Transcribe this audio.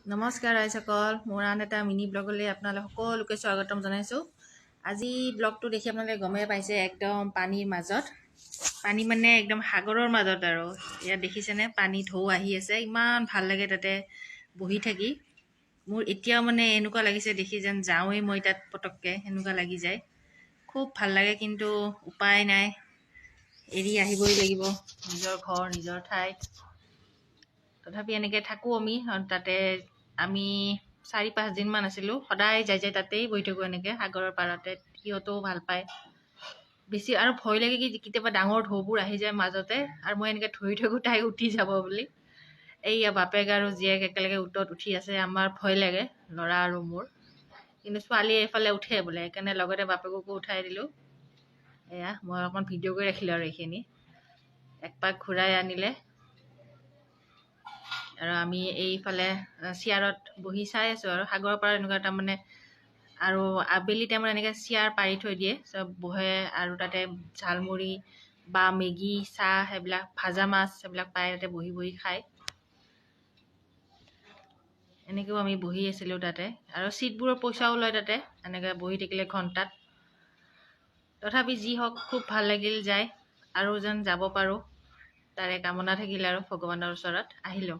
নমস্কাৰ ৰাইজসকল, মোৰ আন এটা মিনি ব্লগলৈ আপোনালোক সকলোকে স্বাগতম জনাইছোঁ। আজি ব্লগটো দেখি আপোনালোকে গমেই পাইছে, একদম পানীৰ মাজত। পানী মানে একদম সাগৰৰ মাজত আৰু। ইয়াত দেখিছেনে পানী ঢৌ আহি আছে, ইমান ভাল লাগে তাতে বহি থাকি। মোৰ এতিয়াও মানে এনেকুৱা লাগিছে দেখি যেন যাওঁৱেই মই তাত পটককৈ, এনেকুৱা লাগি যায়। খুব ভাল লাগে, কিন্তু উপায় নাই, এৰি আহিবই লাগিব নিজৰ ঘৰ নিজৰ ঠাইত। তথাপি এনেকৈ থাকোঁ আমি তাতে। আমি 4-5 দিনমান আছিলোঁ, সদায় যাই তাতেই বহি থাকোঁ এনেকৈ সাগৰৰ পাৰতে। সিহঁতেও ভাল পায় বেছি। আৰু ভয় লাগে কি কেতিয়াবা ডাঙৰ ঢৌবোৰ আহি যায় মাজতে, আৰু মই এনেকৈ ধৰি থাকোঁ তাই উঠি যাব বুলি। এইয়া বাপেক আৰু জীয়েক একেলগে উটত উঠি আছে, আমাৰ ভয় লাগে, ল'ৰা আৰু মোৰ। কিন্তু ছোৱালীয়ে এইফালে উঠে বোলে, সেইকাৰণে লগতে বাপেককো উঠাই দিলোঁ। এয়া মই অকণমান ভিডিঅ' কৰি ৰাখিলোঁ আৰু এইখিনি। একপাক ঘূৰাই আনিলে আৰু আমি এইফালে চেয়াৰত বহি চাই আছোঁ আৰু সাগৰৰ পৰা এনেকুৱা তাৰমানে। আৰু আবেলি টাইমত এনেকৈ চেয়াৰ পাৰি থৈ দিয়ে, চব বহে আৰু তাতে ঝালমুড়ি বা মেগী চাহ সেইবিলাক ভাজা মাছ সেইবিলাক পায়, তাতে বহি বহি খায়। এনেকৈও আমি বহি আছিলোঁ তাতে, আৰু ছিটবোৰৰ পইচাও লয় তাতে এনেকৈ বহি থাকিলে ঘণ্টাত। তথাপি যি হওক খুব ভাল লাগিল যায়, আৰু যেন যাব পাৰোঁ তাৰে কামনা থাকিল আৰু ভগৱানৰ ওচৰত। আহিলোঁ।